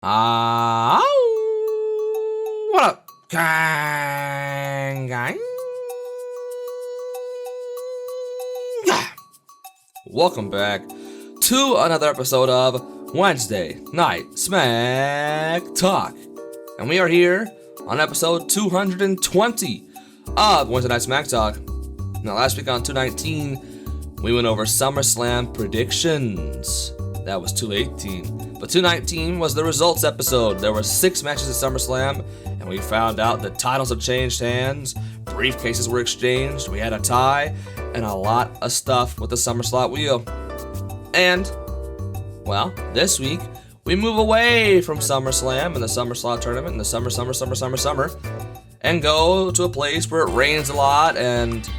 What up, Kang? Welcome back to another episode of Wednesday Night SmackTalk. And we are here on episode 220 of Wednesday Night SmackTalk. Now, last week on 219, we went over SummerSlam predictions. That was 218. But 219 was the results episode. There were 6 matches at SummerSlam, and we found out the titles have changed hands, briefcases were exchanged, we had a tie, and a lot of stuff with the SummerSlot wheel. And, well, this week, we move away from SummerSlam and the SummerSlot tournament and the summer, and go to a place where it rains a lot, and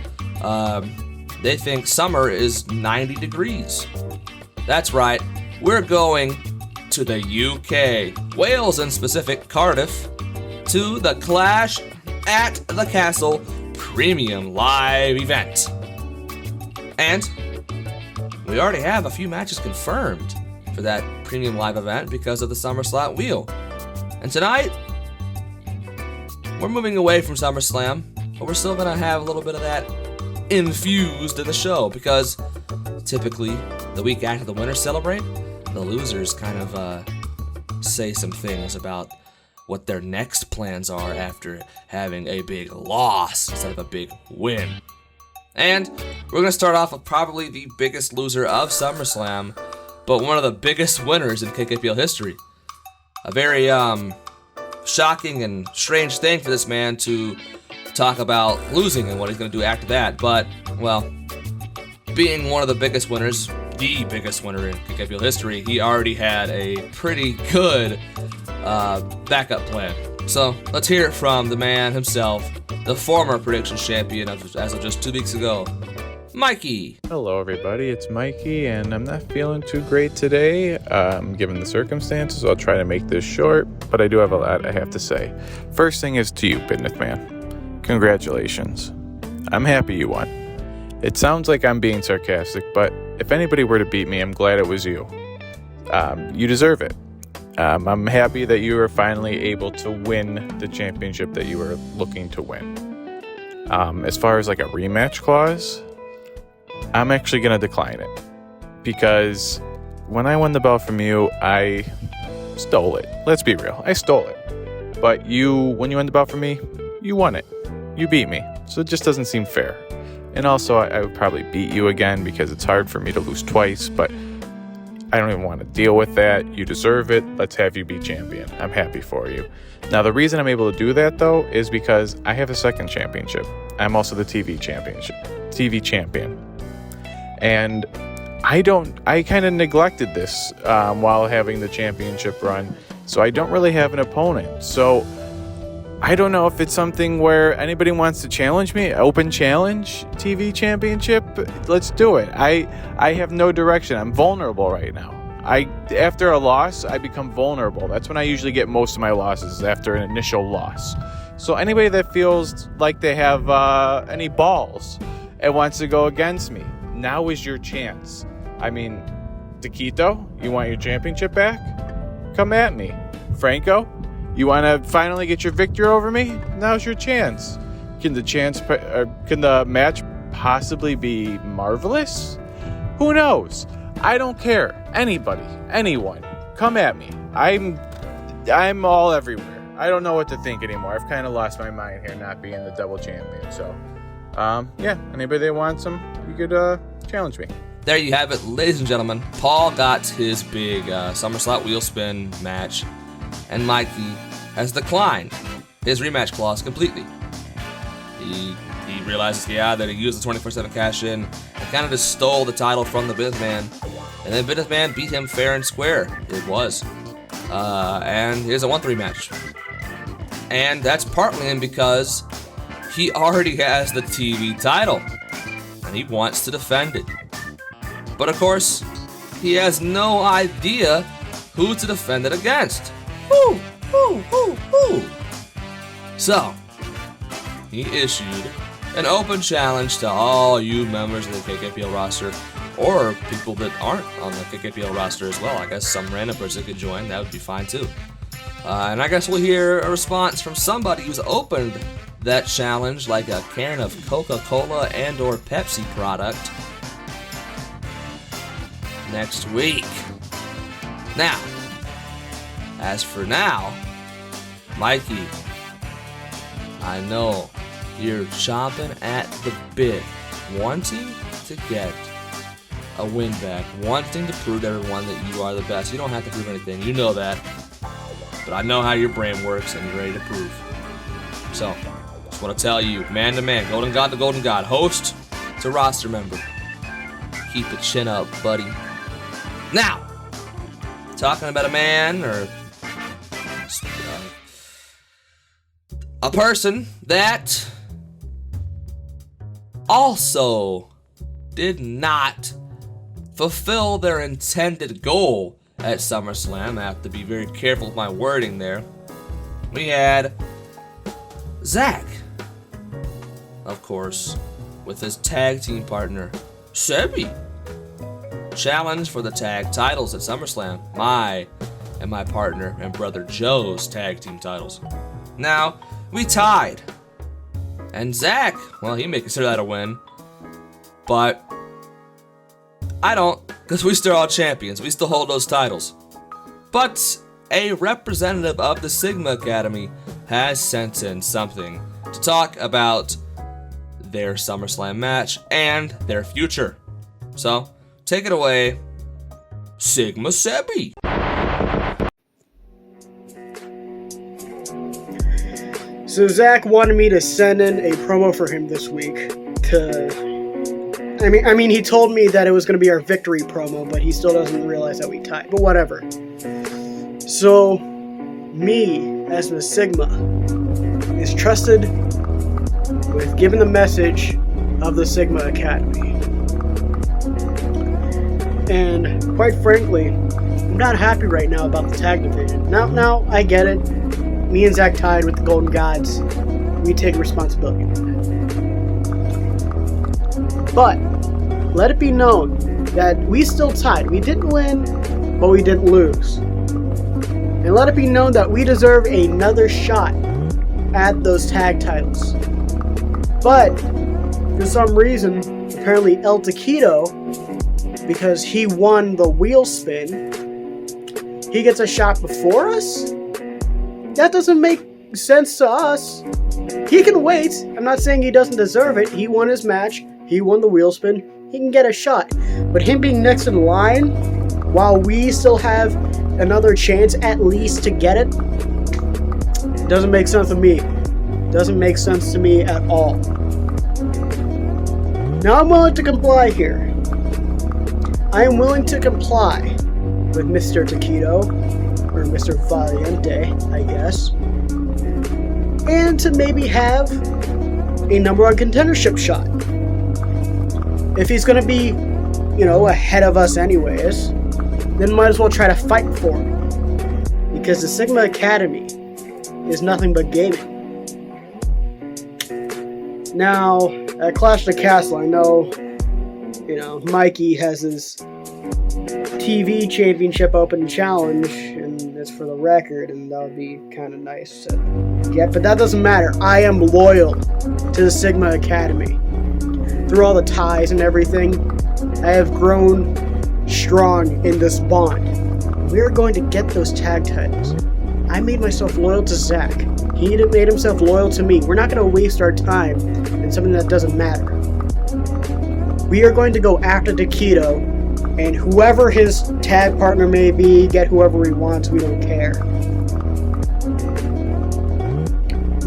they think summer is 90 degrees. That's right, we're going to the UK, Wales in specific, Cardiff, to the Clash at the Castle Premium Live event. And we already have a few matches confirmed for that Premium Live event because of the SummerSlot wheel. And tonight, we're moving away from SummerSlam, but we're still gonna have a little bit of that infused in the show because typically the week after the winners celebrate, the losers kind of say some things about what their next plans are after having a big loss instead of a big win. And we're going to start off with probably the biggest loser of SummerSlam, but one of the biggest winners in KKPL history. A very shocking and strange thing for this man to talk about losing and what he's going to do after that. But, well, being one of the biggest winners, the biggest winner in KKPL history, he already had a pretty good backup plan. So let's hear it from the man himself, the former predictions champion as of just 2 weeks ago, Mikey. Hello everybody, it's Mikey, and I'm not feeling too great today, given the circumstances. I'll try to make this short, but I do have a lot I have to say. First thing is to you, Business Man. Congratulations. I'm happy you won. It sounds like I'm being sarcastic, but if anybody were to beat me, I'm glad it was you. You deserve it. I'm happy that you were finally able to win the championship that you were looking to win. As far as like a rematch clause, I'm actually going to decline it. Because when I won the belt from you, I stole it. Let's be real. I stole it. But when you won the belt from me, you won it. You beat me. So it just doesn't seem fair. And also, I would probably beat you again because it's hard for me to lose twice, but I don't even want to deal with that. You deserve it. Let's have you be champion. I'm happy for you. Now, the reason I'm able to do that, though, is because I have a second championship. I'm also the TV champion. And I kind of neglected this while having the championship run, so I don't really have an opponent. So I don't know if it's something where anybody wants to challenge me. Open challenge, TV championship. Let's do it. I have no direction. I'm vulnerable right now. After a loss, I become vulnerable. That's when I usually get most of my losses, after an initial loss. So anybody that feels like they have any balls and wants to go against me, now is your chance. I mean, Taquito, you want your championship back? Come at me. Franco, you want to finally get your victory over me? Now's your chance. Can the match possibly be marvelous? Who knows? I don't care. Anybody, anyone, come at me. I'm all everywhere. I don't know what to think anymore. I've kind of lost my mind here, not being the double champion. So, anybody that wants them, you could challenge me. There you have it, ladies and gentlemen. Paul got his big SummerSlot wheel spin match, and Mikey has declined his rematch clause completely. He realizes, that he used the 24/7 cash-in and kind of just stole the title from the Businessman, and then Businessman beat him fair and square. It was. And here's a 1-3 match. And that's partly in because he already has the TV title, and he wants to defend it. But of course, he has no idea who to defend it against. Who? So, he issued an open challenge to all you members of the KKPL roster, or people that aren't on the KKPL roster as well. I guess some random person could join, that would be fine too. And I guess we'll hear a response from somebody who's opened that challenge like a can of Coca-Cola and or Pepsi product next week. Now, as for now, Mikey, I know you're chomping at the bit, wanting to get a win back, wanting to prove to everyone that you are the best. You don't have to prove anything, you know that. But I know how your brain works and you're ready to prove. So, just want to tell you, man to man, Golden God to Golden God, host to roster member, keep the chin up, buddy. Now, talking about a man or a person that also did not fulfill their intended goal at SummerSlam. I have to be very careful with my wording there. We had Zach, of course, with his tag team partner, Sebi, challenge for the tag titles at SummerSlam. My partner and brother Joe's tag team titles. Now, we tied. And Zach, well, he may consider that a win. But I don't, because we still are champions. We still hold those titles. But a representative of the Sigma Academy has sent in something to talk about their SummerSlam match and their future. So, take it away, Sigma Sebi. So Zach wanted me to send in a promo for him this week I mean, he told me that it was going to be our victory promo, but he still doesn't realize that we tied. But whatever. So, me, as the Sigma, is trusted with giving the message of the Sigma Academy. And, quite frankly, I'm not happy right now about the tag division. Now, I get it. Me and Zach tied with the Golden Gods. We take responsibility for that. But, let it be known that we still tied. We didn't win, but we didn't lose. And let it be known that we deserve another shot at those tag titles. But, for some reason, apparently El Taquito, because he won the wheel spin, he gets a shot before us? That doesn't make sense to us. He can wait. I'm not saying he doesn't deserve it. He won his match. He won the wheel spin. He can get a shot. But him being next in line, while we still have another chance at least to get it, doesn't make sense to me. Doesn't make sense to me at all. Now I'm willing to comply here. I am willing to comply with Mr. Taquito, or Mr. Valiente, I guess, and to maybe have a number one contendership shot. If he's going to be, ahead of us anyways, then might as well try to fight for him. Because the Sigma Academy is nothing but gaming. Now, at Clash of the Castle, I know, Mikey has his TV championship open challenge, and it's for the record, and that would be kind of nice to get. But that doesn't matter. I am loyal to the Sigma Academy. Through all the ties and everything, I have grown strong in this bond. We're going to get those tag titles. I made myself loyal to Zach. He made himself loyal to me. We're not going to waste our time in something that doesn't matter. We are going to go after Taquito, and whoever his tag partner may be, get whoever he wants, we don't care.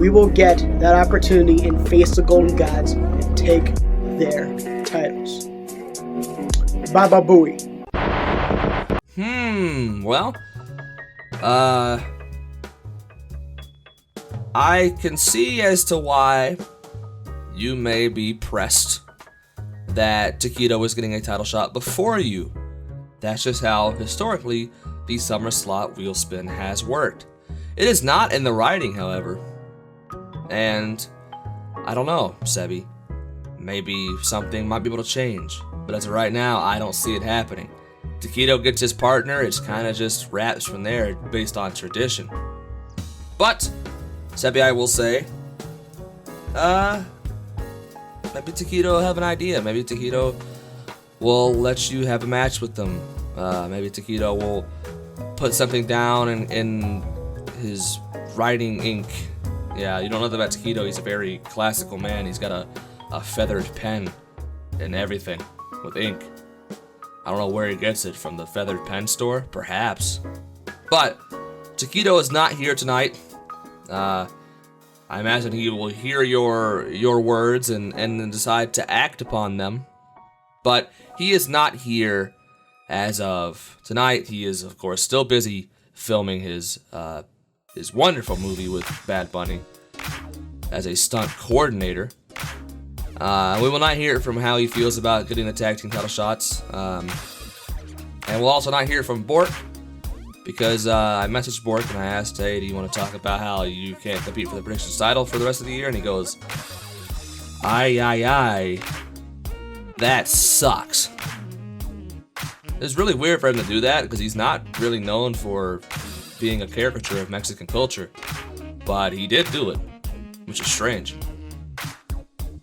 We will get that opportunity and face the Golden Gods and take their titles. Baba Booey. Well, I can see as to why you may be pressed that Taquito was getting a title shot before you. That's just how, historically, the SummerSlot wheel spin has worked. It is not in the writing, however. And, I don't know, Sebi. Maybe something might be able to change. But as of right now, I don't see it happening. Taquito gets his partner, it's kind of just wraps from there based on tradition. But, Sebby, I will say, maybe Taquito will have an idea. Maybe Taquito will let you have a match with them. Maybe Taquito will put something down in his writing ink. Yeah, you don't know that about Taquito. He's a very classical man. He's got a feathered pen and everything with ink. I don't know where he gets it, from the feathered pen store, perhaps. But Taquito is not here tonight. I imagine he will hear your words and then decide to act upon them. But he is not here as of tonight. He is, of course, still busy filming his wonderful movie with Bad Bunny as a stunt coordinator. We will not hear from how he feels about getting the tag team title shots. And we'll also not hear from Bork, because I messaged Bork and I asked, hey, do you want to talk about how you can't compete for the predictions title for the rest of the year? And he goes, aye, that sucks. It's really weird for him to do that, because he's not really known for being a caricature of Mexican culture. But he did do it, which is strange.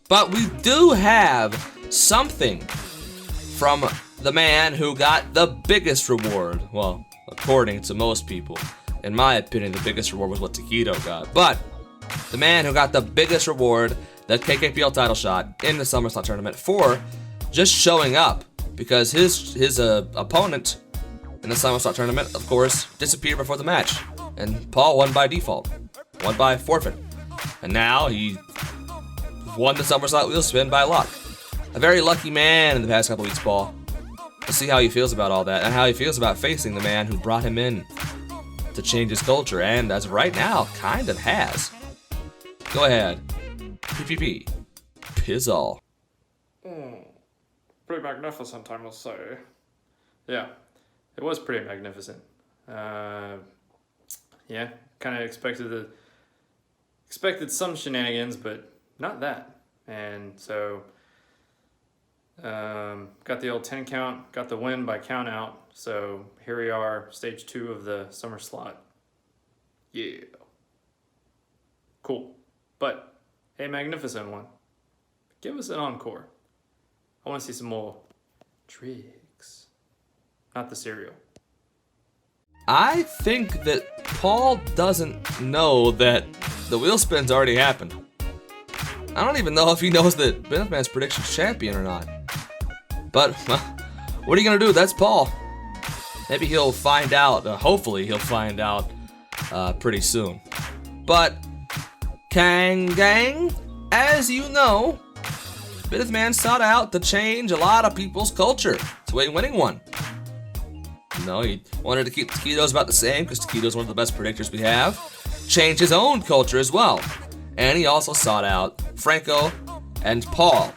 But we do have something from the man who got the biggest reward. Well, according to most people. In my opinion, the biggest reward was what Taquito got. But the man who got the biggest reward, the KKPL title shot in the SummerSlot tournament, for just showing up. Because his opponent in the SummerSlot tournament, of course, disappeared before the match. And Paul won by default. Won by forfeit. And now he won the SummerSlot wheel spin by luck. A very lucky man in the past couple weeks, Paul. Let's see how he feels about all that, and how he feels about facing the man who brought him in to change his culture, and as of right now, kind of has. Go ahead. PPP. Pizzle. Pretty magnificent, I must say. Yeah, it was pretty magnificent. Yeah, kind of expected some shenanigans, but not that. And so, got the old 10 count, got the win by count out. So here we are, stage 2 of the SummerSlot. Yeah. Cool. But a magnificent one. Give us an encore. I want to see some more tricks. Not the cereal. I think that Paul doesn't know that the wheel spin's already happened. I don't even know if he knows that Benthman's prediction's champion or not. But, well, what are you going to do? That's Paul. Maybe he'll find out. Hopefully he'll find out pretty soon. But, Kang Gang, as you know, Benthman sought out to change a lot of people's culture to a winning one. No, he wanted to keep Taquitos about the same, because Taquito's one of the best predictors we have. Change his own culture as well. And he also sought out Franco and Paul.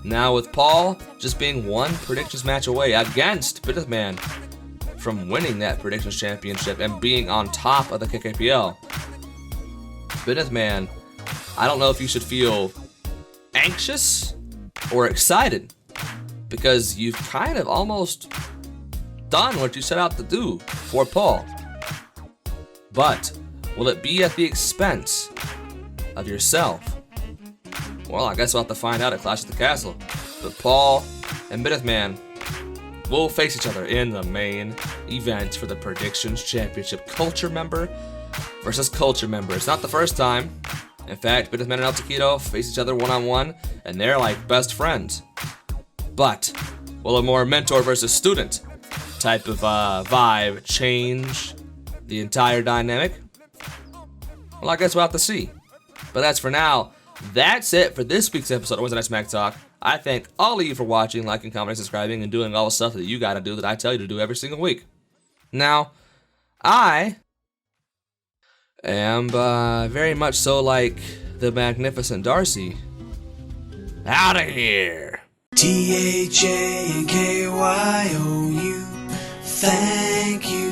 Now with Paul just being one predictions match away against Benthman from winning that predictions championship and being on top of the KKPL. Benthman, I don't know if you should feel anxious or excited, because you've kind of almost done what you set out to do for Paul. But will it be at the expense of yourself? Well, I guess we'll have to find out at Clash at the Castle. But Paul and Benthman will face each other in the main event for the Predictions Championship. Culture member versus culture member. It's not the first time. In fact, Benthman and El Taquito face each other one-on-one, and they're like best friends. But will a more mentor versus student type of vibe change the entire dynamic? Well, I guess we'll have to see. But that's for now. That's it for this week's episode of Wednesday Night SmackTalk. I thank all of you for watching, liking, commenting, subscribing, and doing all the stuff that you gotta do that I tell you to do every single week. Now, I am very much so like the magnificent Darcy. Out of here! THANKYOU, thank you,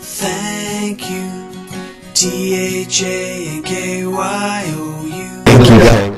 thank you. THANKYOU. Thank you, guys.